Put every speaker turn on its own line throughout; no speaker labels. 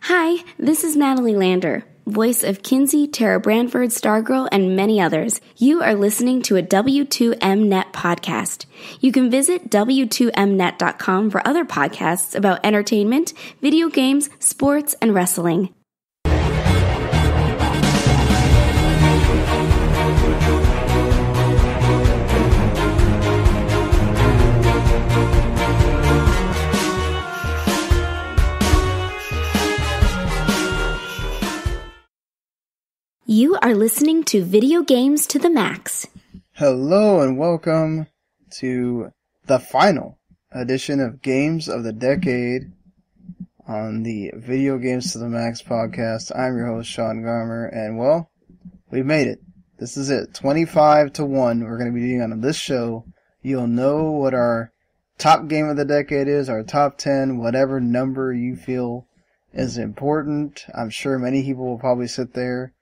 Hi, this is Natalie Lander, voice of Kinsey, Tara Branford, Stargirl, and many others. You are listening to a W2Mnet podcast. You can visit W2Mnet.com for other podcasts about entertainment, video games, sports, and wrestling. You are listening to Video Games to the Max.
Hello and welcome to the final edition of Games of the Decade on the Video Games to the Max podcast. I'm your host, Sean Garmer, and well, we made it. This is it. 25-1 we're going to be doing on this show. You'll know what our top game of the decade is, our top 10, whatever number you feel is important. I'm sure many people will probably sit there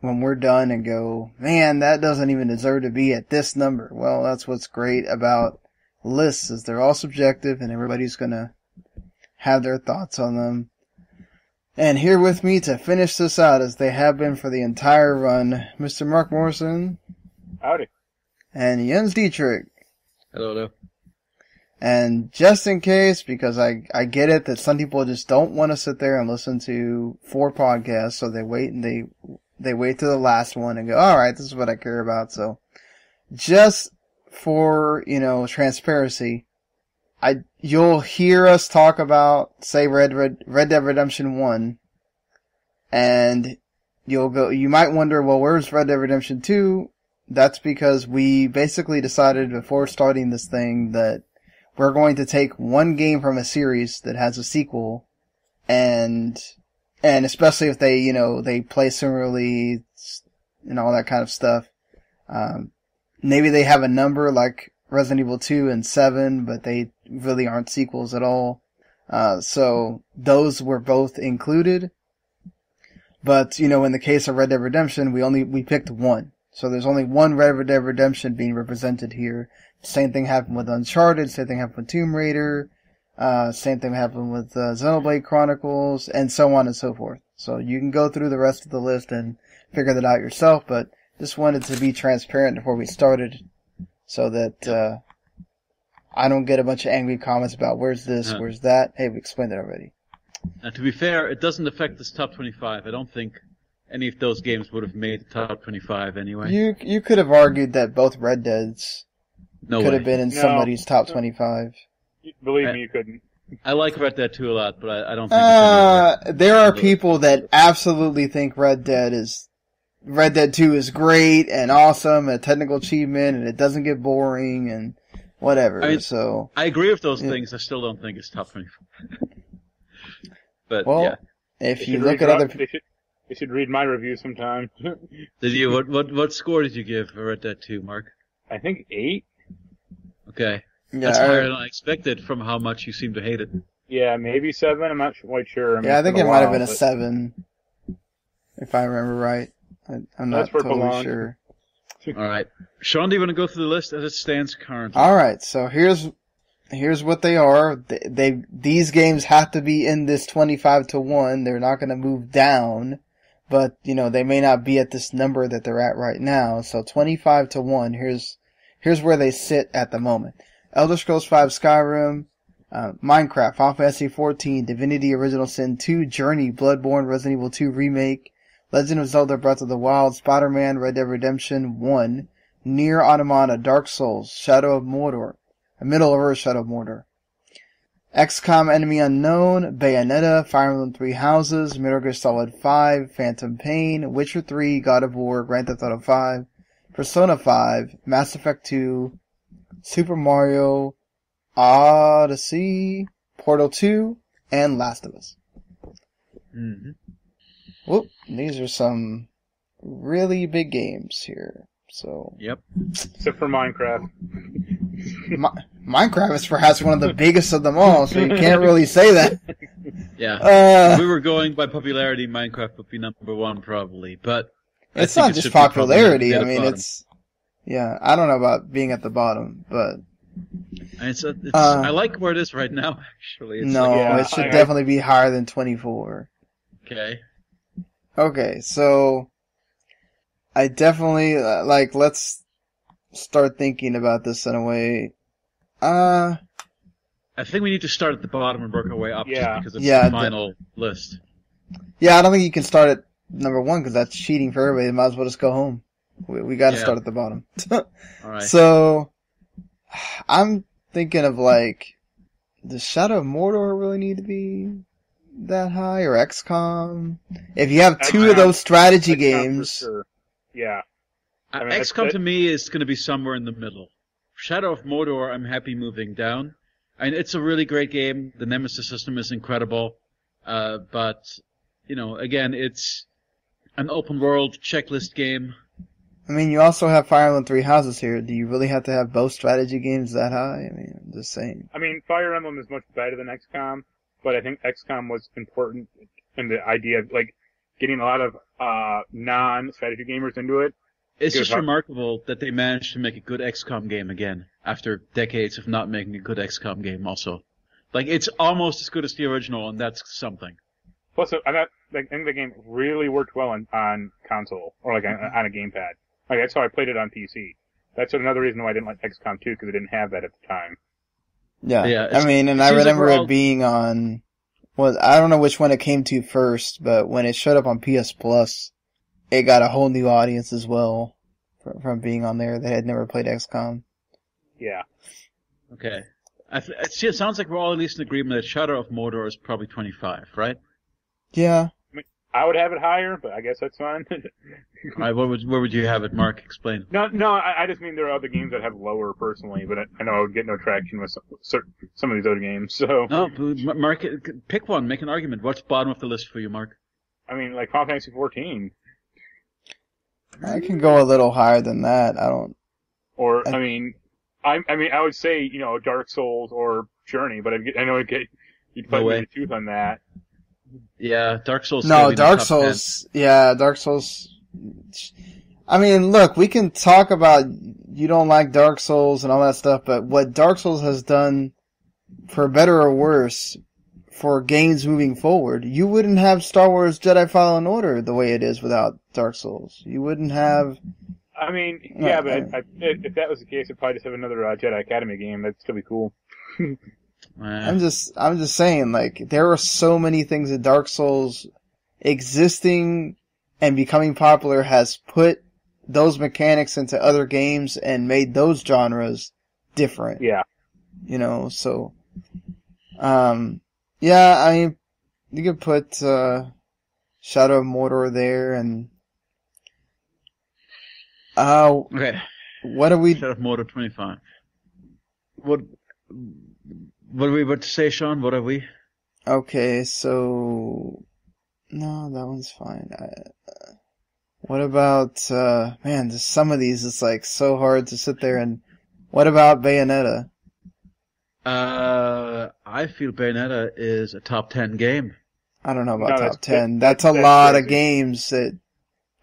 when we're done and go, man, that doesn't even deserve to be at this number. Well, that's what's great about lists, is they're all subjective and everybody's gonna have their thoughts on them. And here with me to finish this out, as they have been for the entire run, Mr. Marc Morrison.
Howdy.
And Jens Dietrich.
Hello.
And just in case, because I get it that some people just don't want to sit there and listen to 4 podcasts, so they wait and they wait to the last one and go, alright, this is what I care about. So, just for, transparency, you'll hear us talk about, say, Red Dead Redemption 1, and you might wonder, well, where's Red Dead Redemption 2? That's because we basically decided before starting this thing that we're going to take one game from a series that has a sequel, and especially if they play similarly and all that kind of stuff. Maybe they have a number like Resident Evil 2 and 7, but they really aren't sequels at all. So those were both included. But, in the case of Red Dead Redemption, we picked one. So there's only one Red Dead Redemption being represented here. Same thing happened with Uncharted, same thing happened with Tomb Raider. Same thing happened with Xenoblade Chronicles, and so on and so forth. So you can go through the rest of the list and figure that out yourself, but just wanted to be transparent before we started so that I don't get a bunch of angry comments about where's this, where's that. Hey, we explained it already.
Now, to be fair, it doesn't affect this top 25. I don't think any of those games would have made the top 25 anyway.
You could have argued that both Red Deads could have been in somebody's top 25.
Believe me, you couldn't.
I like Red Dead 2 a lot, but I don't think
there are people that absolutely think Red Dead 2 is great and awesome, a technical achievement, and it doesn't get boring and whatever.
I agree with those things. I still don't think it's top 25. But
well,
yeah,
if you look at other people,
they should read my review sometime.
Did you? What score did you give for Red Dead 2, Mark?
I think 8.
Okay.
Yeah,
that's higher than I expected from how much you seem to hate it.
Yeah, maybe 7. I'm not quite sure.
I think it might have been a 7, if I remember right. I'm not totally sure.
All right, Sean, do you want to go through the list as it stands currently?
All right, so here's what they are. These games have to be in this 25-1. They're not going to move down, but they may not be at this number that they're at right now. So 25-1. Here's where they sit at the moment. Elder Scrolls V Skyrim, Minecraft, Final Fantasy XIV, Divinity Original Sin 2, Journey, Bloodborne, Resident Evil 2 Remake, Legend of Zelda Breath of the Wild, Spider-Man, Red Dead Redemption 1, Nier Automata, Dark Souls, Shadow of Mordor, Middle-earth Shadow of Mordor, XCOM Enemy Unknown, Bayonetta, Fire Emblem 3 Houses, Metal Gear Solid 5, Phantom Pain, Witcher 3, God of War, Grand Theft Auto 5, Persona 5, Mass Effect 2, Super Mario Odyssey, Portal 2, and Last of Us.
Mm-hmm.
Whoop, these are some really big games here. So.
Yep.
Except for Minecraft.
Minecraft is perhaps one of the biggest of them all, so you can't really say that.
Yeah. If we were going by popularity, Minecraft would be number 1 probably, but
it's not just popularity. I mean, I don't know about being at the bottom, but
I like where it is right now. Actually,
it should definitely be higher than 24.
Okay.
Okay, so I definitely let's start thinking about this in a way.
I think we need to start at the bottom and work our way up just
Yeah.
because it's
Yeah,
the final list.
Yeah, I don't think you can start at number 1 because that's cheating for everybody. They might as well just go home. We got to
Yeah.
start at the bottom.
All right.
So I'm thinking of does Shadow of Mordor really need to be that high, or XCOM? If you have two of those strategy
XCOM
games,
for sure. Yeah. I mean,
XCOM to me is going to be somewhere in the middle. Shadow of Mordor, I'm happy moving down. And it's a really great game. The Nemesis system is incredible. But, again, it's an open world checklist game.
I mean, you also have Fire Emblem Three Houses here. Do you really have to have both strategy games that high? I mean, I'm just saying.
I mean, Fire Emblem is much better than XCOM, but I think XCOM was important in the idea of, getting a lot of non-strategy gamers into it.
It's just remarkable that they managed to make a good XCOM game again after decades of not making a good XCOM game also. It's almost as good as the original, and that's something.
Plus, I think the game really worked well on console, or on a gamepad. That's how I played it on PC. That's another reason why I didn't like XCOM 2, because it didn't have that at the time.
Yeah, I mean, and I remember it being on, I don't know which one it came to first, but when it showed up on PS Plus, it got a whole new audience as well from being on there that had never played XCOM.
Yeah.
Okay. It sounds like we're all at least in agreement that Shadow of Mordor is probably 25, right?
Yeah.
I would have it higher, but I guess that's fine.
All right, where would you have it, Mark? Explain.
No, I just mean there are other games that have lower personally, but I know I would get no traction with some of these other games. So
no, Mark, pick one, make an argument. What's bottom of the list for you, Mark?
I mean, Final Fantasy 14.
I can go a little higher than that. I
would say Dark Souls or Journey, but I know you'd play me the tooth on that.
Yeah, Dark Souls.
No, Dark Souls. 10. Yeah, Dark Souls. I mean, look, we can talk about you don't like Dark Souls and all that stuff, but what Dark Souls has done, for better or worse, for games moving forward, you wouldn't have Star Wars Jedi Fallen Order the way it is without Dark Souls. You wouldn't have.
I mean, yeah, but if that was the case, I'd probably just have another Jedi Academy game. That'd still be cool.
I'm just saying, there are so many things that Dark Souls existing and becoming popular has put those mechanics into other games and made those genres different.
Yeah.
So, yeah, I mean, you could put, Shadow of Mordor there and,
okay.
What are we?
Shadow of Mordor 25. What are we about to say, Sean? What are we?
Okay, so no, that one's fine. What about man? Just some of these, it's so hard to sit there and. What about Bayonetta?
I feel Bayonetta is a top 10 game.
I don't know about top 10. That's a lot of games that.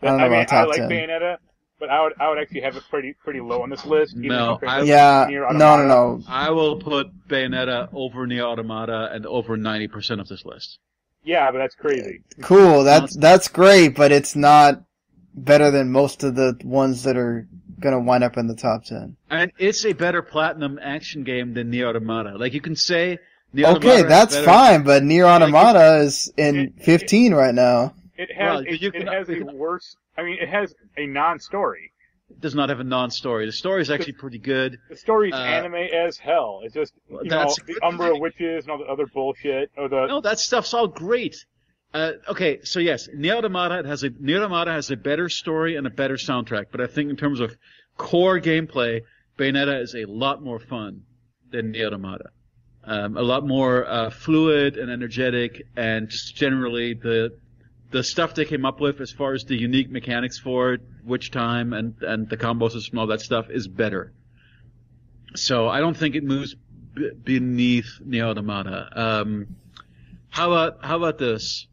I don't know about top 10.
I like Bayonetta. But I would actually have it pretty low on this list.
No,
no.
I will put Bayonetta over Nier Automata and over 90% of this list.
Yeah, but that's crazy.
Cool, that's great, but it's not better than most of the ones that are gonna wind up in the top 10.
And it's a better platinum action game than Nier Automata. You can say Nier Automata.
Okay, that's fine, but Nier Automata is in 15 right now.
It has a worse. I mean, it has a non-story.
It does not have a non-story. The story is actually pretty good.
The story's anime as hell. It's just, the Umbra witches and all the other bullshit.
No, that stuff's all great. Okay, so yes, Nier Automata has a better story and a better soundtrack, but I think in terms of core gameplay, Bayonetta is a lot more fun than Nier Automata. A lot more fluid and energetic, and just generally the stuff they came up with as far as the unique mechanics for it, witch time and the combo system, all that stuff is better. So I don't think it moves beneath Nier Automata. How about this?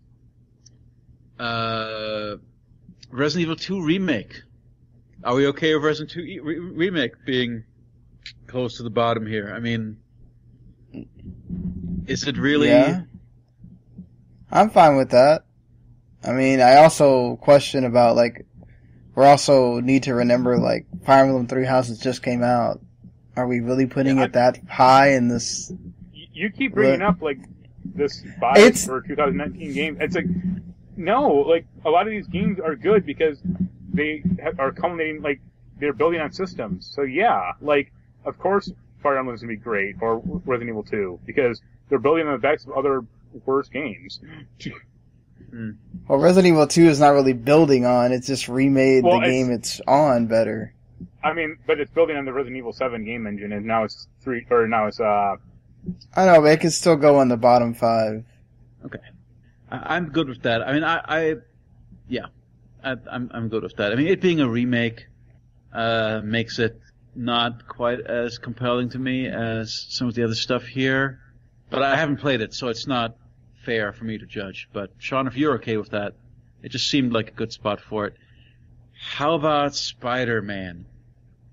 Resident Evil 2 Remake. Are we okay with Resident 2 Remake being close to the bottom here? I mean, is it really?
Yeah. I'm fine with that. I mean, I also question about, like, we also need to remember, like, Fire Emblem Three Houses just came out. Are we really putting it that high in this?
You keep bringing up, like, this bias for 2019 game. It's like, no, like, a lot of these games are good because they are culminating, like, they're building on systems. So yeah, like, of course Fire Emblem's gonna be great, or Resident Evil 2, because they're building on the backs of other worse games.
Well, Resident Evil 2 is not really building on, it's just remade the game it's on better.
I mean, but it's building on the Resident Evil 7 game engine, and now it's
I know, but it can still go on the bottom 5.
Okay. I'm good with that. I mean, I'm good with that. I mean, it being a remake, makes it not quite as compelling to me as some of the other stuff here. But I haven't played it, so it's not fair for me to judge. But Sean, if you're okay with that, it just seemed like a good spot for it. How about Spider-Man?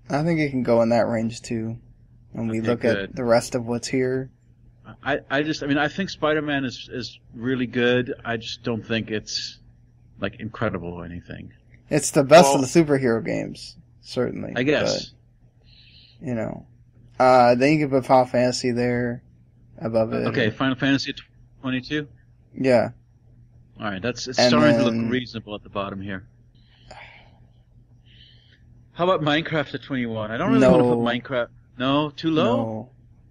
I think it can go in that range too. When we look at the rest of what's here.
I think Spider-Man is really good. I just don't think it's, like, incredible or anything.
It's the best of the superhero games, certainly.
I guess.
But, you know. Then you can put Final Fantasy there, above it.
Okay, Final Fantasy 22?
Yeah.
Alright, it's starting to look reasonable at the bottom here. How about Minecraft at 21? I don't really want to put Minecraft... No? Too low?
No.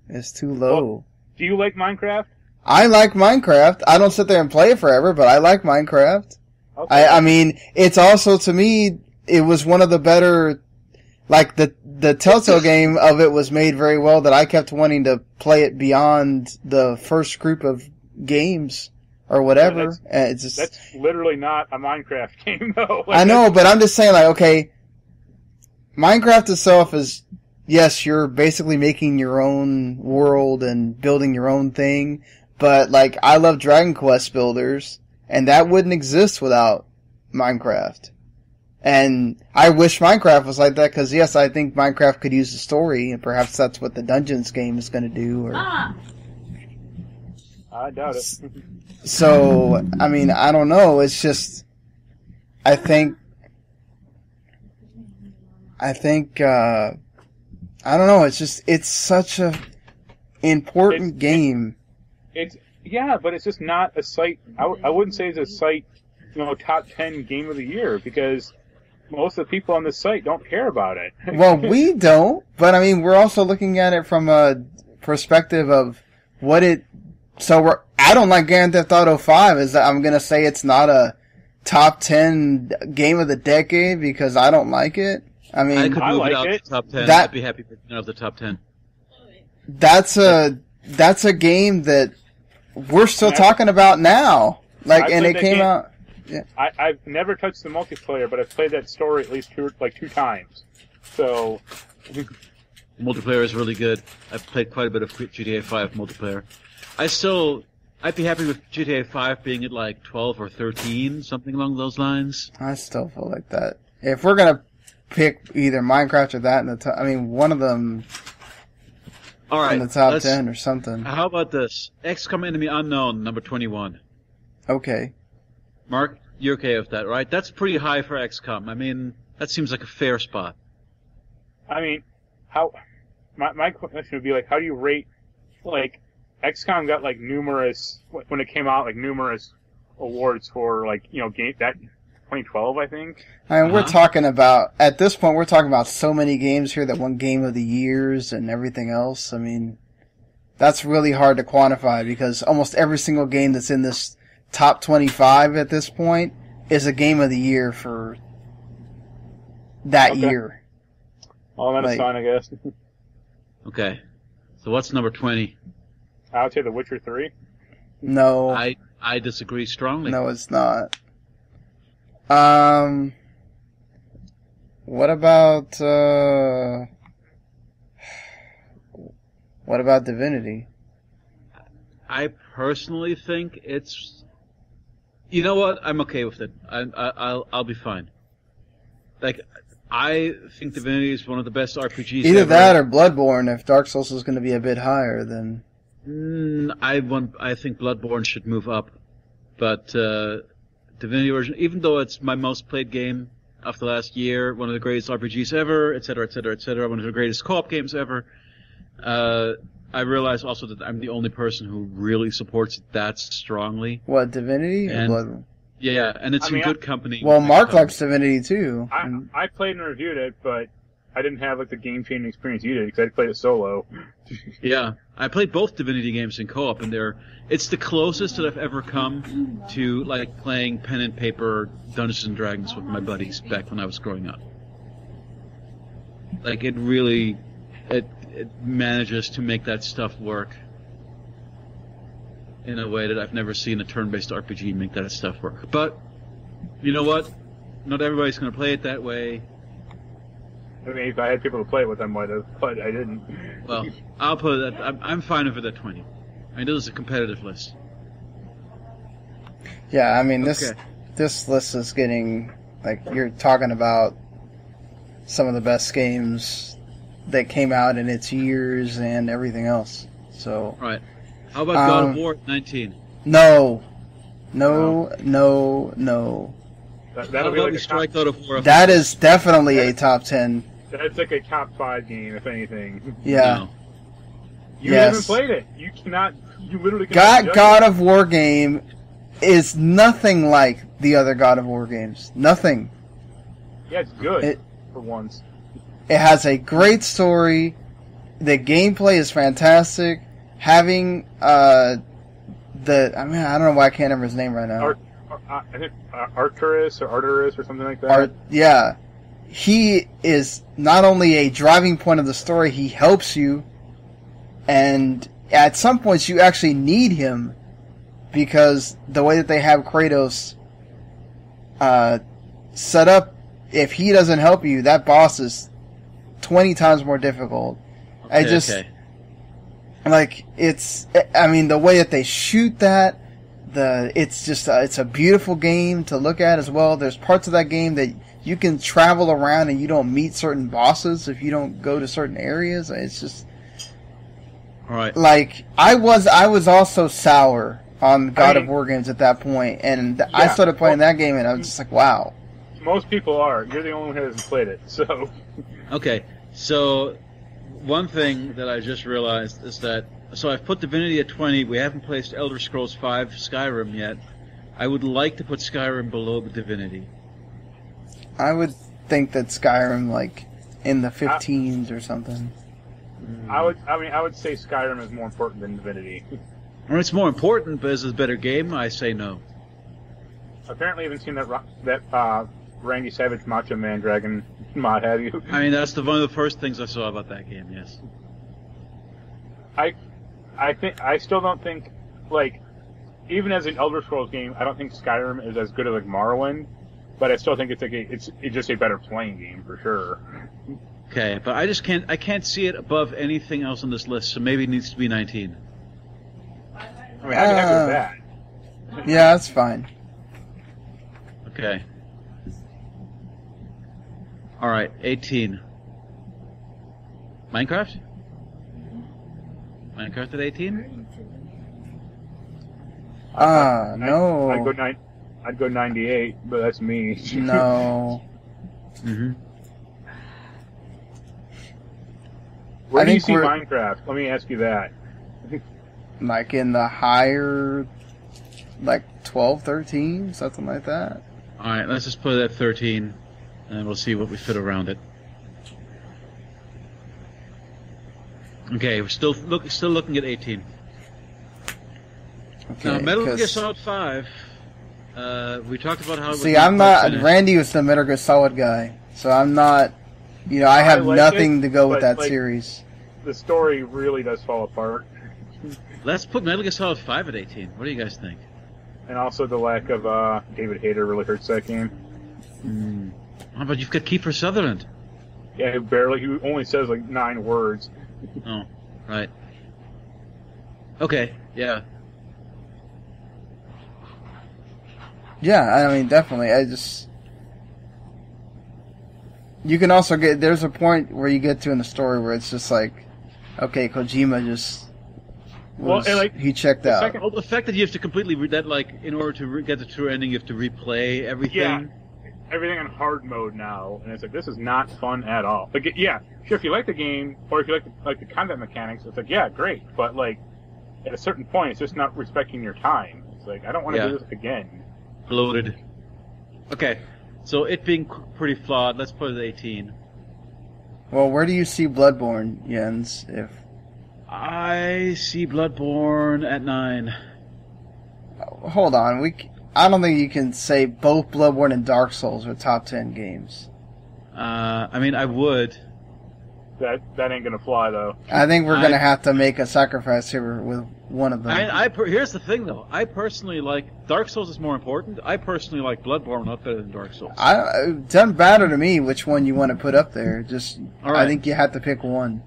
It's too low.
Well, do you like Minecraft?
I like Minecraft. I don't sit there and play it forever, but I like Minecraft. Okay. I mean, it's also, to me, it was one of the better... Like, the Telltale game of it was made very well that I kept wanting to play it beyond the first group of games or whatever.
Yeah, that's literally not a Minecraft game, though.
I know, but I'm just saying, like, okay, Minecraft itself is... Yes, you're basically making your own world and building your own thing, but, like, I love Dragon Quest builders, and that wouldn't exist without Minecraft. And I wish Minecraft was like that, because, yes, I think Minecraft could use a story, and perhaps that's what the Dungeons game is going to do. Or...
I doubt it.
So, I mean, I don't know, it's just... I think, I don't know, it's such a important game.
But it's just not a site, I wouldn't say it's a site, top 10 game of the year, because most of the people on this site don't care about it.
Well, we don't, but I mean, we're also looking at it from a perspective of what it, I don't like Grand Theft Auto 5, I'm gonna say it's not a top 10 game of the decade because I don't like it. I mean,
I could move it out to the top 10. I'd be happy with it out of the top 10.
That's a game that we're still talking about now. Like, and it came out. Yeah.
I've never touched the multiplayer, but I've played that story at least two times. So,
the multiplayer is really good. I've played quite a bit of GTA 5 multiplayer. I'd be happy with GTA 5 being at like 12 or 13, something along those lines.
I still feel like that. If we're gonna pick either Minecraft or that in the top, I mean, one of them in the top 10 or something.
How about this? XCOM Enemy Unknown, number 21.
Okay.
Mark, you're okay with that, right? That's pretty high for XCOM. I mean, that seems like a fair spot.
I mean, my question would be, like, how do you rate, like, XCOM got, like, when it came out, like, numerous awards for, like, game, that 2012, I think.
I mean, we're talking about, at this point, we're talking about so many games here that won Game of the Years and everything else. I mean, that's really hard to quantify because almost every single game that's in this top 25 at this point is a Game of the Year for that year.
Well, then it's fine, I guess.
Okay. So what's number 20?
I would say The Witcher 3.
No.
I disagree strongly.
No, it's not. What about Divinity?
I personally think it's... You know what? I'm okay with it. I'll be fine. Like, I think Divinity is one of the best RPGs
Either
ever.
that or Bloodborne. If Dark Souls is going to be a bit higher, then...
I think Bloodborne should move up. But Divinity Original, even though it's my most played game of the last year, one of the greatest RPGs ever, etc., etc., etc., one of the greatest co-op games ever, I realize also that I'm the only person who really supports it that strongly.
What, Divinity? Or Blood?
Yeah, and it's in good company.
Well, Mark likes Divinity too.
I played and reviewed it, but I didn't have like the game-changing experience you did because I played it solo.
Yeah, I played both Divinity games in co-op, and it's the closest that I've ever come to like playing pen and paper Dungeons and Dragons with my buddies back when I was growing up. Like it really, it manages to make that stuff work in a way that I've never seen a turn-based RPG make that stuff work. But, you know what? Not everybody's going to play it that way.
I mean, if I had people to play it with, I might have, but I didn't.
Well, I'll put it at, I'm fine with it at 20. I mean, this is a competitive list.
Yeah, I mean, this list is getting, like, you're talking about some of the best games that came out in its years and everything else. So
right. How about God of War 19?
No.
That'll
How
be
about
like
we strike God of War?
That is definitely a top 10.
That's like a top 5 game, if anything.
Yeah.
No.
You haven't played it. You cannot. You literally
God
cannot.
God of War game is nothing like the other God of War games. Nothing.
Yeah, it's good for once.
It has a great story. The gameplay is fantastic. Having I don't know why I can't remember his name right now.
I think Arcturus or something like that.
Yeah. He is not only a driving point of the story, he helps you, and at some points you actually need him, because the way that they have Kratos set up, if he doesn't help you, that boss is 20 times more difficult. Like, I mean, the way that they shoot that, it's a beautiful game to look at as well. There's parts of that game that you can travel around and you don't meet certain bosses if you don't go to certain areas. It's just,
all right.
Like, I was also sour on God of War games at that point, and I started playing that game and I was just like, wow.
Most people are. You're the only one who hasn't played it, so.
Okay, so one thing that I just realized is that, so I've put Divinity at 20, we haven't placed Elder Scrolls V Skyrim yet. I would like to put Skyrim below the Divinity.
I would think that Skyrim, like, in the 15s or something.
I would say Skyrim is more important than Divinity.
Well, it's more important, but is it a better game? I say no.
Apparently you haven't seen that Randy Savage Macho Man Dragon mod, have you?
I mean, that's one of the first things I saw about that game, yes.
I still don't think, like, even as an Elder Scrolls game, I don't think Skyrim is as good as like Morrowind, but I still think it's just a better playing game for sure.
Okay, but I can't see it above anything else on this list, so maybe it needs to be 19.
I mean, I'd be happy with that.
Yeah, that's fine.
Okay. Alright, 18. Minecraft? Minecraft at 18?
No.
I'd go 98, but that's me.
No.
Mm-hmm.
Where do you see Minecraft? Let me ask you that.
Like in the higher, like 12, 13, something like that.
Alright, let's just put it at 13, and we'll see what we fit around it. Okay, we're still looking at 18.
Okay,
now, Metal Gear Solid 5, we talked about how...
See, I'm not... Randy was the Metal Gear Solid guy, so I'm not... You know, I have nothing to go with that series.
The story really does fall apart.
Let's put Metal Gear Solid 5 at 18. What do you guys think?
And also the lack of David Hayter really hurts that game.
How about you've got Kiefer Sutherland?
Yeah, he only says like 9 words.
Oh, right. Okay, yeah.
Yeah, I mean, definitely. You can also there's a point where you get to in the story where it's just like, okay, Kojima just he checked out.
Well, the fact that you have to completely read that, like, in order to get the true ending, you have to replay everything.
Yeah, everything on hard mode now, and it's like, this is not fun at all. Like, yeah, sure, if you like the game, or if you like the combat mechanics, it's like, yeah, great, but, like, at a certain point, it's just not respecting your time. It's like, I don't want to do this again.
Bloated. Okay, so it being pretty flawed, let's put it at 18.
Well, where do you see Bloodborne, Jens?
I see Bloodborne at 9.
Hold on, I don't think you can say both Bloodborne and Dark Souls are top 10 games.
I mean, I would.
That ain't gonna fly, though.
I think we're gonna have to make a sacrifice here with one of them.
Here's the thing, though. I personally like Dark Souls is more important. I personally like Bloodborne not better than Dark Souls.
It doesn't matter to me which one you want to put up there. I think you have to pick one.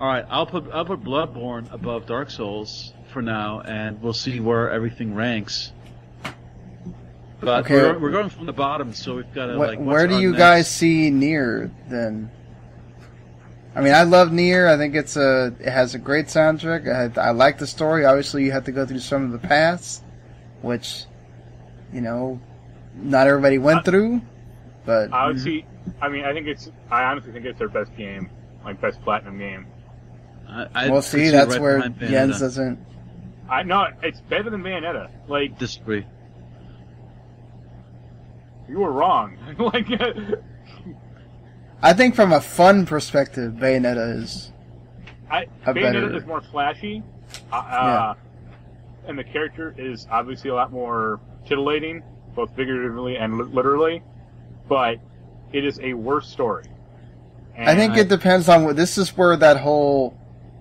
All right, I'll put Bloodborne above Dark Souls for now, and we'll see where everything ranks. But we're going from the bottom, so we've got to
where do you guys see Nier then? I mean, I love Nier. I think it has a great soundtrack. I like the story. Obviously, you have to go through some of the paths, which, not everybody went through. But
I would see. I mean, I honestly think it's their best game, like best platinum game.
We'll see. That's where Jens doesn't.
No, it's better than Bayonetta. Like,
disagree.
You were wrong.
I think from a fun perspective, Bayonetta is
Bayonetta is more flashy, and the character is obviously a lot more titillating, both figuratively and literally, but it is a worse story. And
I think it depends on this is where that whole,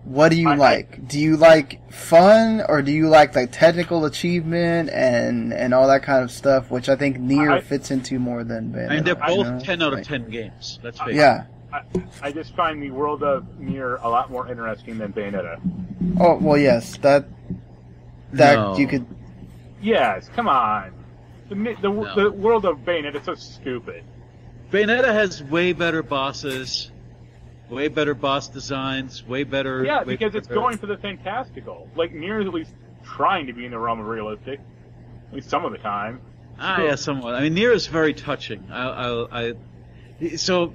what do you like? Do you like fun, or do you like technical achievement and all that kind of stuff, which I think Nier fits into more than Bayonetta.
And they're both 10 out of 10 games. Let's face it.
Yeah.
I just find the world of Nier a lot more interesting than Bayonetta.
Oh, well, yes. You could...
Yes, come on. The world of Bayonetta is so stupid.
Bayonetta has way better bosses, way better boss designs, way better...
Yeah, because it's going for the fantastical. Like, Nier is at least trying to be in the realm of realistic. At least some of the time.
Yeah, somewhat. I mean, Nier is very touching. So,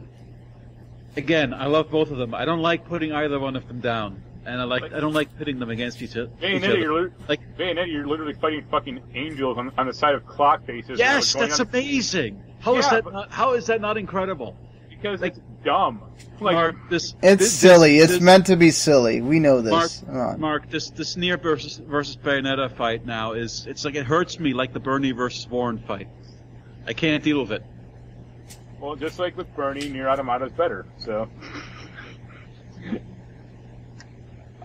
again, I love both of them. I don't like putting either one of them down. And I don't like pitting them against each other.
Bayonetta, you're literally fighting fucking angels on the side of clock faces.
Yes, that's amazing. How is that not incredible?
Because it's dumb.
Mark,
it's silly. It's meant to be silly. We know this.
Mark, this Nier versus Bayonetta fight now it's like it hurts me like the Bernie versus Warren fight. I can't deal with it.
Well, just like with Bernie, Nier Automata is better. So.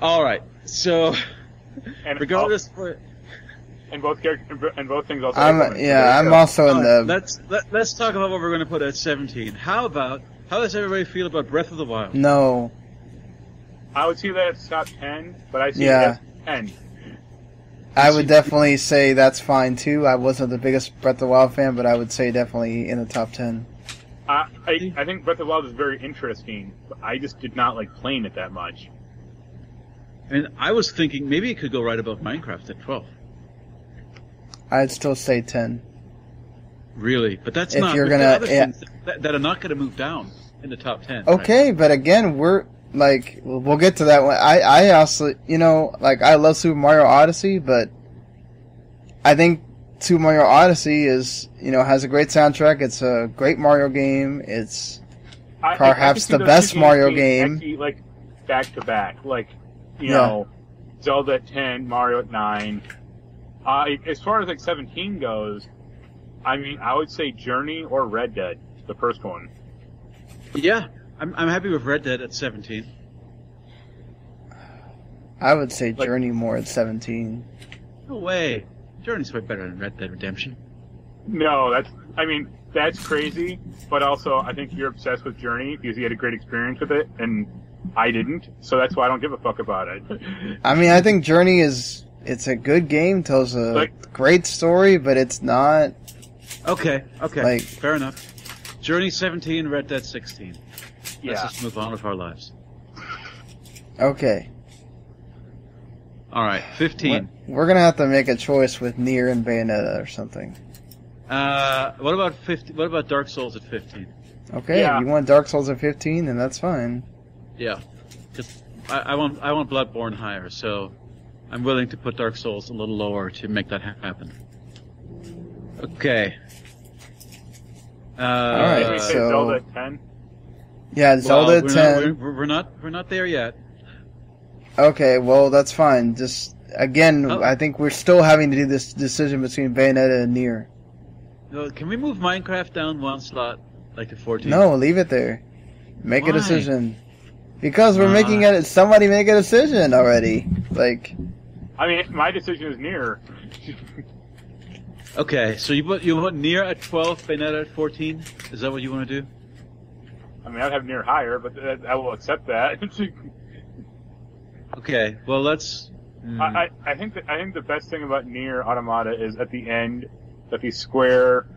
All right. So, regardless,
and both things also.
I'm also in the.
Let's talk about what we're going to put at 17. How does everybody feel about Breath of the Wild?
No.
I would see that it's top 10, but I see it as 10.
I would definitely say that's fine too. I wasn't the biggest Breath of the Wild fan, but I would say definitely in the top 10.
I think Breath of the Wild is very interesting, but I just did not like playing it that much.
And I was thinking maybe it could go right above Minecraft at 12.
I'd still say 10.
Really? But that's
if
not...
You're
gonna, other
things
that are not going to move down in the top 10.
Okay, right? But again, we'll get to that one. I also, I love Super Mario Odyssey, but I think Super Mario Odyssey has a great soundtrack. It's a great Mario game. It's perhaps the best Mario game.
Actually, back to back. Zelda at 10, Mario at 9. As far as 17 goes, I mean, I would say Journey or Red Dead, the first one.
Yeah, I'm happy with Red Dead at 17.
I would say Journey more at 17.
No way. Journey's way better than Red Dead Redemption.
No, that's crazy, but also I think you're obsessed with Journey because you had a great experience with it, and I didn't, so that's why I don't give a fuck about it.
I mean, I think Journey it's a good game, tells a great story, but it's not...
Okay, fair enough. Journey 17, Red Dead 16. Let's just move on with our lives.
Okay.
All right, 15.
We're gonna have to make a choice with Nier and Bayonetta or something.
What about 50? What about Dark Souls at 15?
Okay, if you want Dark Souls at 15, then that's fine.
Yeah, because I want Bloodborne higher, so I'm willing to put Dark Souls a little lower to make that happen. Okay.
Alright, so
Zelda at 10?
Yeah, Zelda at 10.
We're not there yet.
Okay, well that's fine. Just again, I think we're still having to do this decision between Bayonetta and Nier.
No, can we move Minecraft down one slot, like to 14?
No, leave it there. Make
Why?
a decision. Because we're making it. Somebody make a decision already. Like,
I mean, my decision is Nier.
Okay, so you put Nier at 12, Bayonetta at 14. Is that what you want to do?
I mean, I'd have Nier higher, but I will accept that.
Okay, well let's.
I think the best thing about Nier Automata is at the end that the Square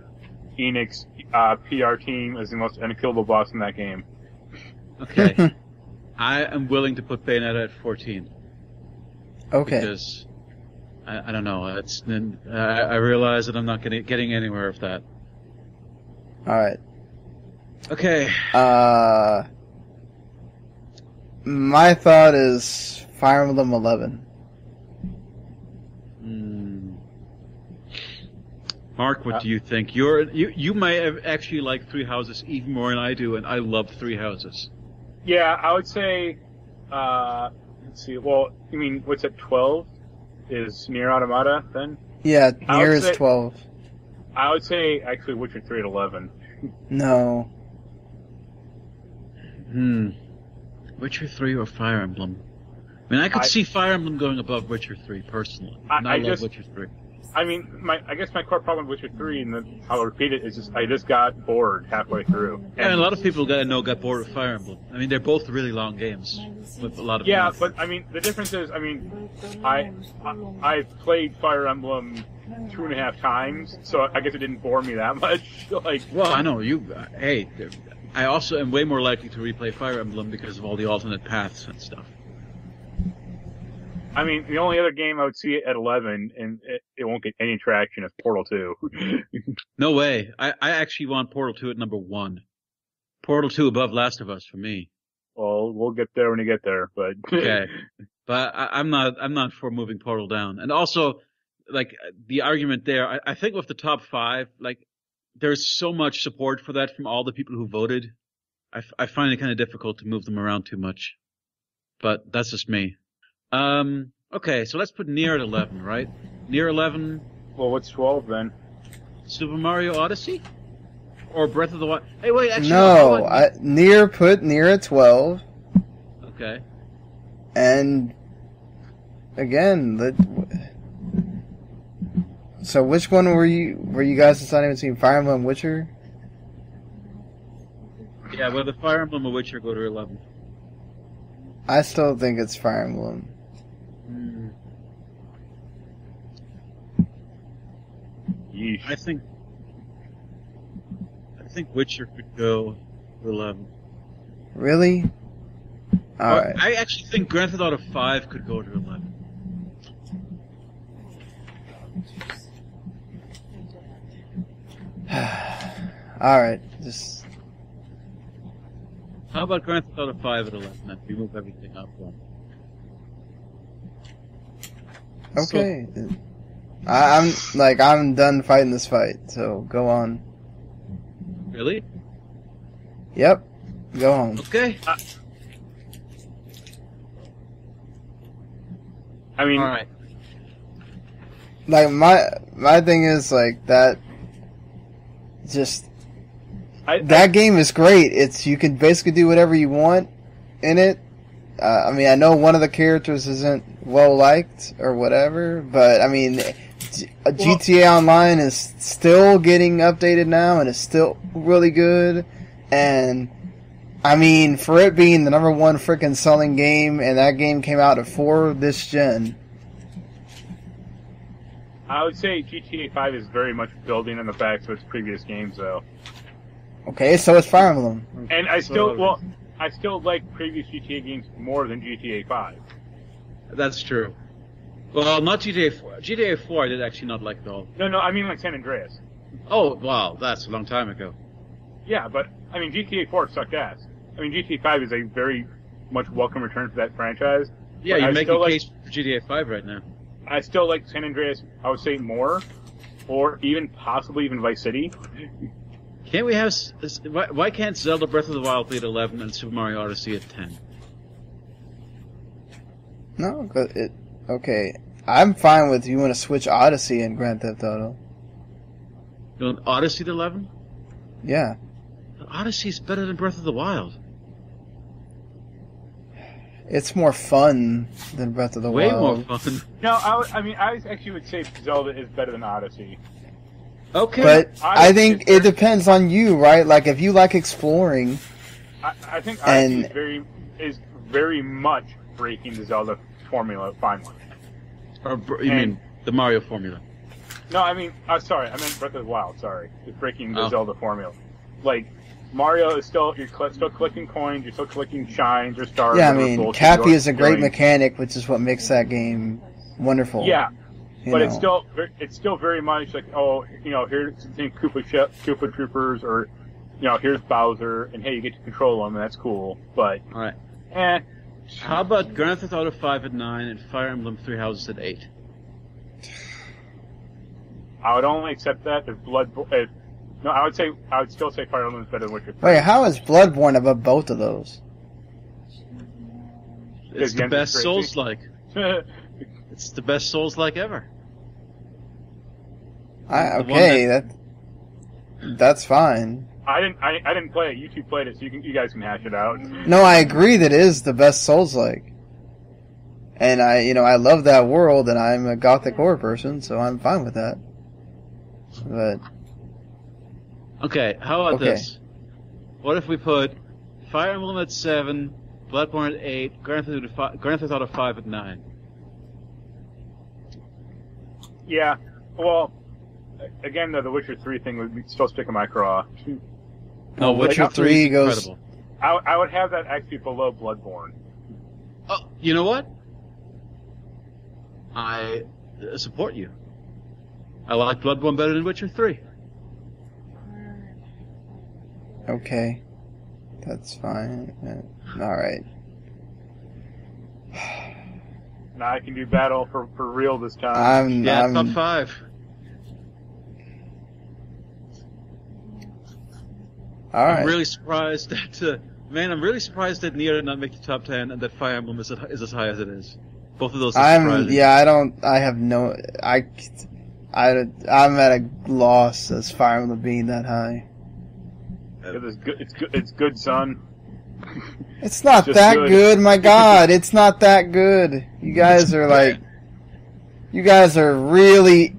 Enix PR team is the most unkillable boss in that game.
Okay, I am willing to put Bayonetta at 14.
okay.
Because I don't know. I realize that I'm not getting anywhere with that.
Alright.
Okay.
My thought is Fire Emblem 11.
Mark, what do you think? You might have actually liked Three Houses even more than I do, and I love Three Houses.
Yeah, I would say. Let's see. Well, you mean what's at 12? Is Nier Automata then?
Yeah, Nier is 12.
I would say actually Witcher 3 at 11.
No.
Witcher 3 or Fire Emblem? I mean, I could see Fire Emblem going above Witcher 3 personally. I love Witcher 3.
I mean, I guess my core problem with Witcher 3, and I'll repeat it, is I just got bored halfway through.
And a lot of people got bored with Fire Emblem. I mean, they're both really long games with a lot of.
Yeah, but I mean, the difference is, I mean, I've played Fire Emblem 2.5 times, so I guess it didn't bore me that much. Like,
well, I know you. Hey, I also am way more likely to replay Fire Emblem because of all the alternate paths and stuff.
I mean, the only other game I would see it at 11, and it won't get any traction, is Portal 2.
No way. I actually want Portal 2 at number 1. Portal 2 above Last of Us for me.
Well, we'll get there when you get there, but
okay. But I'm not for moving Portal down. And also, like the argument there, I think with the top 5, like there's so much support for that from all the people who voted. I find it kind of difficult to move them around too much. But that's just me. Okay, so let's put Nier at 11, right? Nier 11.
Well, what's 12 then?
Super Mario Odyssey? Or Breath of the Wild? Hey, wait, actually.
No, put Nier at 12.
Okay.
And, again, so which one were you guys deciding between Fire Emblem and Witcher?
Yeah, whether Fire Emblem or Witcher go to 11.
I still think it's Fire Emblem.
Yeesh.
I think Witcher could go to 11.
Really? Alright.
I actually think Grand Theft Auto 5 could go to 11.
Alright, just...
How about Grand Theft Auto 5 at 11 if we move everything up one?
Okay. So, I'm done fighting this fight, so go on.
Really?
Yep. Go on.
Okay.
I mean,
alright.
Like, my thing is, like, that, just, that game is great. You can basically do whatever you want in it. I mean, I know one of the characters isn't well liked or whatever, but I mean, GTA Online is still getting updated now and it's still really good. And I mean, for it being the number 1 freaking selling game, and that game came out at 4 this gen.
I would say GTA 5 is very much building on the backs of its previous games, though.
Okay, so it's Fire Emblem.
And I still like previous GTA games more than GTA 5.
That's true. Well, not GTA 4. GTA 4 I did actually not like at all.
No, I mean like San Andreas.
Oh, wow, that's a long time ago.
Yeah, but, I mean, GTA 4 sucked ass. I mean, GTA 5 is a very much welcome return for that franchise.
Yeah, you're making a case for GTA 5 right now.
I still like San Andreas, I would say, more, or even possibly even Vice City.
Can't we have... Why can't Zelda Breath of the Wild be at 11 and Super Mario Odyssey at 10?
No, but okay. I'm fine with you want to switch Odyssey and Grand Theft Auto.
You want Odyssey to 11?
Yeah.
Odyssey's better than Breath of the Wild.
It's more fun than Breath of the Wild.
Way more fun.
No, I actually would say Zelda is better than Odyssey.
Okay.
But I think it depends on you, right? Like, if you like exploring...
I think Odyssey is very much breaking the Zelda formula finally.
You mean the Mario formula?
No, I mean, sorry, I meant Breath of the Wild, sorry. It's breaking the Zelda formula. Like, Mario is still collecting coins, you're still collecting shines or stars.
Yeah, I mean, Cappy is a great mechanic, which is what makes that game wonderful.
Yeah, but it's still very much like, here's the Koopa Troopers, or, here's Bowser, and hey, you get to control them, and that's cool, but...
Alright. How about Grand Theft Auto 5 at 9 and Fire Emblem Three Houses at 8?
I would only accept that if Bloodborne... No, I would still say Fire Emblem is better than Witcher 3.
Wait, how is Bloodborne above both of those?
It's the best Souls-like. It's the best Souls-like ever.
That's fine.
I didn't play it. You two played it, so you guys can hash it out.
No, I agree that it is the best Souls-like. And I love that world, and I'm a gothic horror person, so I'm fine with that. But...
Okay, how about this? What if we put Fire Emblem at 7, Bloodborne at 8, Grand Theft Auto 5 at 9?
Yeah, well, again, though, the Witcher 3 thing would still stick in my craw.
No, Witcher 3 goes...
Incredible.
I would have that actually below Bloodborne.
Oh, you know what? I support you. I like Bloodborne better than Witcher 3.
Okay. That's fine. Alright.
Now I can do battle for real this time.
Top 5.
Alright.
I'm really surprised that... I'm really surprised that Nier did not make the top 10 and that Fire Emblem is as high as it is. Both of those are surprising. I'm at a loss as Fire Emblem being that high.
It's good, son.
It's not that good, my God. It's not that good. You guys are really...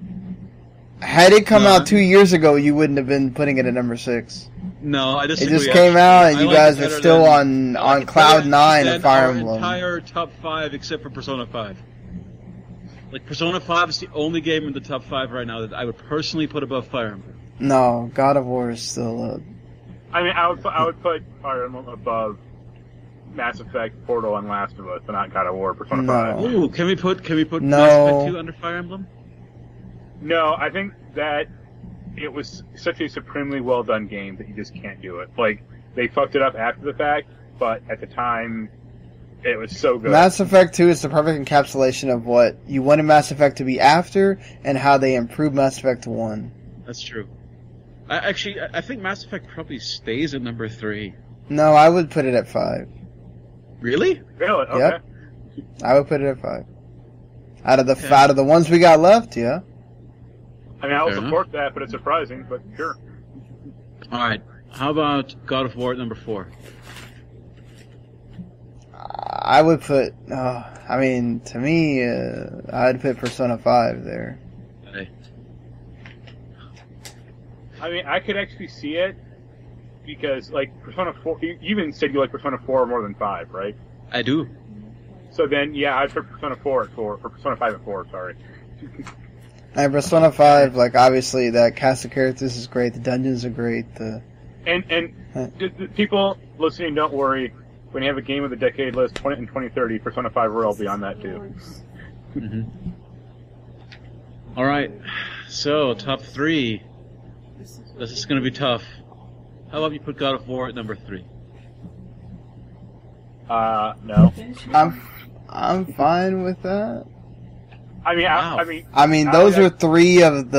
Had it come out 2 years ago, you wouldn't have been putting it at number 6.
No, I disagree.
It just came out, and you guys are still on cloud 9 of Fire Emblem.
Our entire top 5 except for Persona 5. Like, Persona 5 is the only game in the top 5 right now that I would personally put above Fire Emblem.
No, God of War is still
I mean, I would put Fire Emblem above Mass Effect, Portal, and Last of Us, but not God of War, Persona 5.
Ooh, can we put Mass Effect 2 under Fire Emblem?
No, I think that it was such a supremely well done game that you just can't do it. Like, they fucked it up after the fact, but at the time, it was so good.
Mass Effect 2 is the perfect encapsulation of what you wanted Mass Effect to be after, and how they improved Mass Effect 1.
That's true. I think Mass Effect probably stays at number 3.
No, I would put it at 5.
Really?
Really? Okay.
Yep. I would put it at 5. Out of the ones we got left, yeah.
I mean, I'll support that, but it's surprising, but sure.
Alright, how about God of War at number 4?
I would put, to me, I'd put Persona 5 there.
Okay.
I mean, I could actually see it, because, like, Persona 4, you even said you like Persona 4 more than 5, right?
I do.
So then, yeah, I'd put Persona 4 at 4, or Persona 5 at 4, sorry.
And Persona 5, like, obviously, that cast of characters is great, the dungeons are great,
the people listening, don't worry, when you have a Game of the Decade list, in 2030, Persona 5 will be on that too.
Mm-hmm. All right. So, top 3. This is going to be tough. How about you put God of War at number 3?
No.
I'm fine with that.
I mean,
Wow.
I mean, those are three of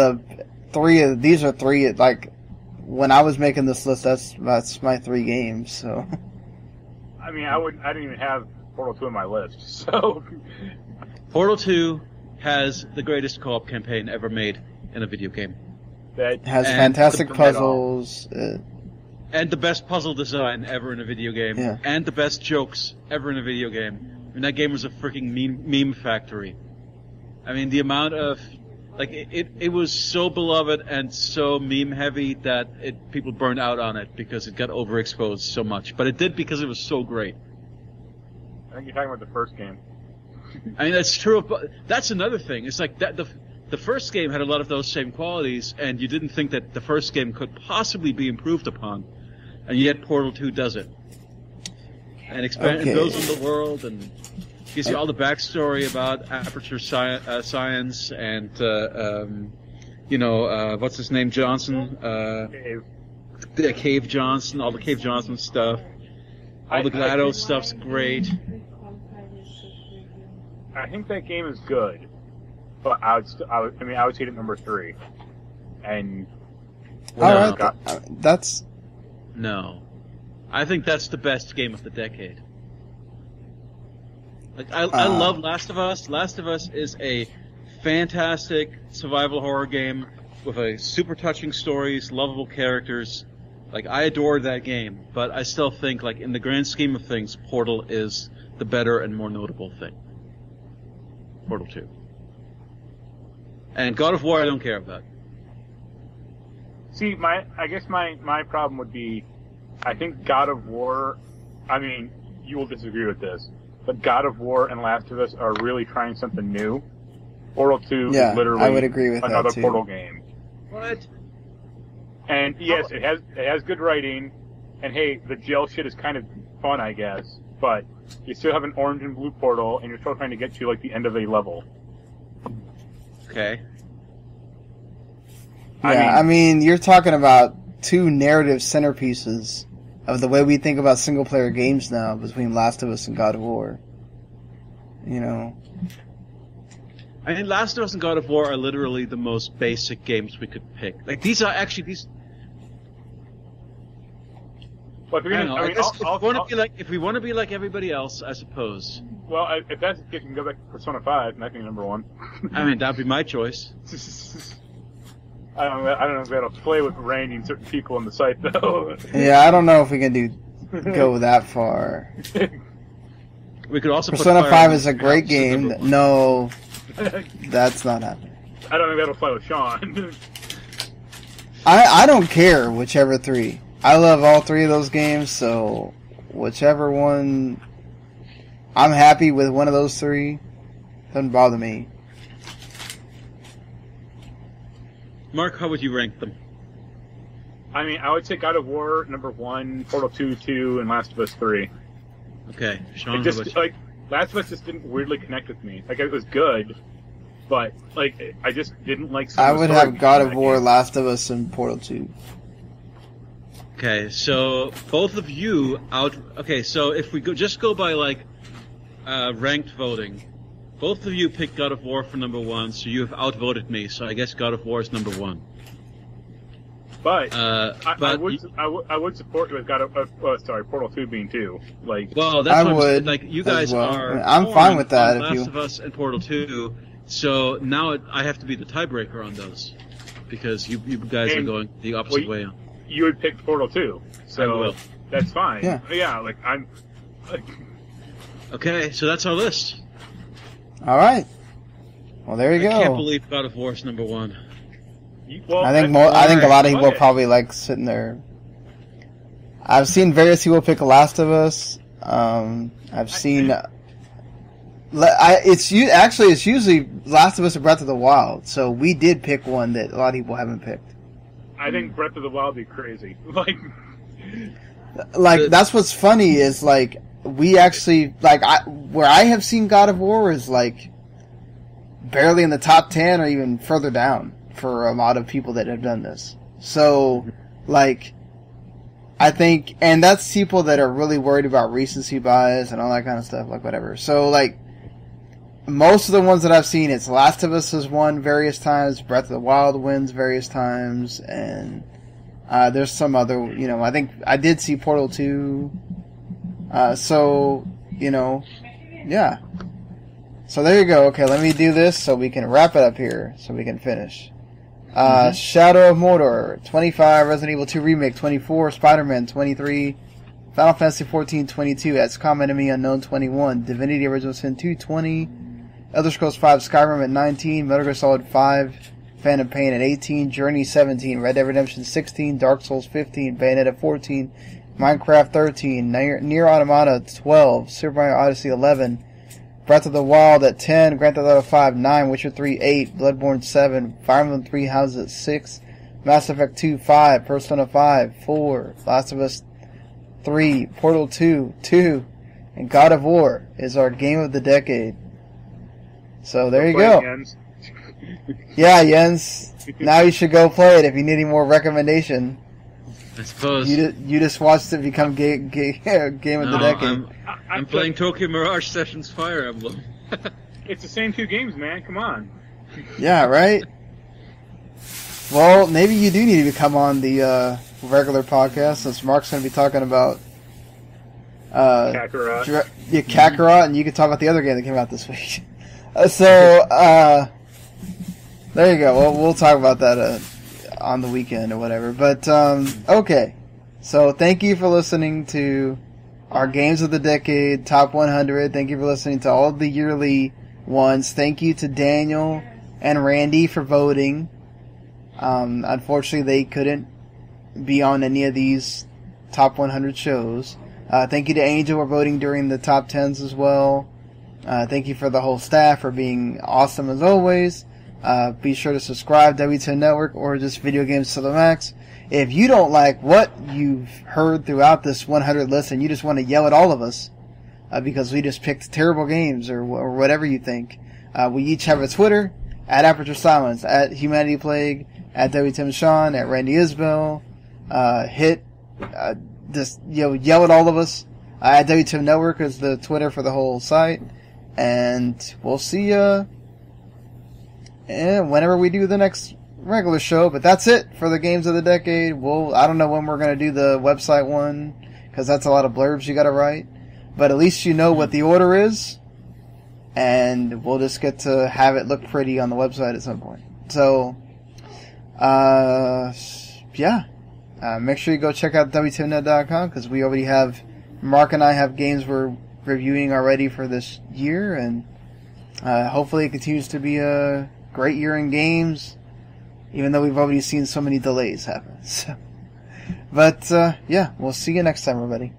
these are three, like, when I was making this list, that's my 3 games, so.
I mean, I didn't even have Portal 2 on my list, so.
Portal 2 has the greatest co-op campaign ever made in a video game.
It has fantastic puzzles.
And the best puzzle design ever in a video game.
Yeah.
And the best jokes ever in a video game. And that game was a freaking meme factory. I mean, the amount of... Like, it was so beloved and so meme-heavy that people burned out on it because it got overexposed so much. But it did because it was so great.
I think you're talking about the first game.
I mean, that's true. But that's another thing. It's like that the first game had a lot of those same qualities, and you didn't think that the first game could possibly be improved upon. And yet Portal 2 does it. And and builds on the world and gives you all the backstory about Aperture Science and, what's his name, Johnson? Cave Johnson, all the Cave Johnson stuff. All the GLaDOS stuff's great.
I think that game is good, but I would say it at number 3. And
Alright, that's...
No. I think that's the best game of the decade. Like, I love Last of Us. Last of Us is a fantastic survival horror game with a super touching stories, lovable characters. Like, I adore that game, but I still think, like, in the grand scheme of things, Portal is the better and more notable thing. Portal 2. And God of War I don't care about.
See, I guess my problem would be, I think God of War, I mean, you will disagree with this, but God of War and Last of Us are really trying something new. Portal 2 is literally
I would agree with
another
that too.
Portal game.
What?
And yes, it has good writing, and hey, the jail shit is kind of fun, I guess, but you still have an orange and blue portal, and you're still trying to get to, like, the end of a level.
Okay.
Yeah, I mean, you're talking about 2 narrative centerpieces of the way we think about single-player games now between Last of Us and God of War. You know?
I mean, Last of Us and God of War are literally the most basic games we could pick. Like, these are actually these...
Well,
if we want to be like everybody else, I suppose.
Well, if that's the case, you can go back to Persona 5, and that can be number 1.
I mean, that'd be my choice.
I don't know if that'll play with ranging certain people on the site, though.
Yeah, I don't know if we can go that far.
We could also
Persona
put
5 is a great game. No, that's not happening.
I don't think that'll play with Sean.
I don't care whichever 3. I love all 3 of those games, so whichever one, I'm happy with one of those 3. Doesn't bother me.
Mark, how would you rank them?
I mean, I would say God of War number 1, Portal 2, 2, and Last of Us 3.
Okay, Sean.
Last of Us just didn't weirdly connect with me. Like, it was good, but like I just didn't like.
I would have God of War, Last of Us, and Portal 2.
Okay, so both of you out. Okay, so if we just go by like ranked voting, both of you picked God of War for number 1, so you have outvoted me. So I guess God of War is number 1.
But I would support with Portal 2 being 2. Like,
well, that's what I'm saying. Like, you guys are.
I'm fine with that.
Last of Us and Portal 2. So now I have to be the tiebreaker on those because you guys are going the opposite way.
You would pick Portal 2, so that's fine. Yeah, like I'm.
Okay, so that's our list.
All right. Well, there you go.
I can't believe God of War is number 1.
I think a lot of people probably like sitting there. I've seen various people pick Last of Us. I've seen. It's usually Last of Us and Breath of the Wild. So we did pick one that a lot of people haven't picked.
I think Breath of the Wild would be crazy.
Like that's what's funny is like we actually where I have seen God of War is like barely in the top 10 or even further down for a lot of people that have done this. So, like, I think, and that's people that are really worried about recency bias and all that kind of stuff, like whatever. So, like, most of the ones that I've seen, it's Last of Us has won various times, Breath of the Wild wins various times, and there's some other, you know, I think I did see Portal 2. So, you know, yeah. So there you go. Okay, let me do this so we can wrap it up here, so we can finish. Shadow of Mordor, 25, Resident Evil 2 Remake, 24, Spider-Man, 23, Final Fantasy 14, 22, XCOM Enemy Unknown, 21, Divinity Original Sin 2, 20, Elder Scrolls 5, Skyrim at 19, Metal Gear Solid 5, Phantom Pain at 18, Journey 17, Red Dead Redemption 16, Dark Souls 15, Bayonetta 14, Minecraft 13, Nier Automata 12, Super Mario Odyssey 11, Breath of the Wild at 10, Grand Theft Auto 5, 9, Witcher 3, 8, Bloodborne 7, Fire Emblem 3 Houses at 6, Mass Effect 2, 5, Persona 5, 4, Last of Us 3, Portal 2, 2, and God of War is our game of the decade. So there you go.
Jens.
Yeah, Jens. Now you should go play it if you need any more recommendation.
I suppose.
You just watched it become game of the decade.
I'm playing Tokyo Mirage Sessions Fire Emblem.
It's the same two games, man. Come on.
Yeah, right? Well, maybe you do need to come on the regular podcast, since Mark's going to be talking about
Kakarot.
Kakarot, and you can talk about the other game that came out this week. There you go. We'll talk about that on the weekend or whatever. But, okay. So, thank you for listening to our Games of the Decade Top 100. Thank you for listening to all the yearly ones. Thank you to Daniel and Randy for voting. Unfortunately, they couldn't be on any of these Top 100 shows. Thank you to Angel for voting during the Top 10s as well. Thank you for the whole staff for being awesome as always. Be sure to subscribe to W10 Network or just Video Games to the Max. If you don't like what you've heard throughout this 100 list and you just want to yell at all of us because we just picked terrible games or whatever you think, we each have a Twitter, at Aperture Silence, at Humanity Plague, at WTim Sean, at Randy Isbell. Yell at all of us. At WTim Network is the Twitter for the whole site. And we'll see ya whenever we do the next regular show. But that's it for the Games of the Decade. I don't know when we're going to do the website one, because that's a lot of blurbs you got to write. But at least you know what the order is, and we'll just get to have it look pretty on the website at some point. So, make sure you go check out WTMnet.com, because we already have, Mark and I have games we're reviewing already for this year, and hopefully it continues to be a great year in games, even though we've already seen so many delays happen. So, but, we'll see you next time, everybody.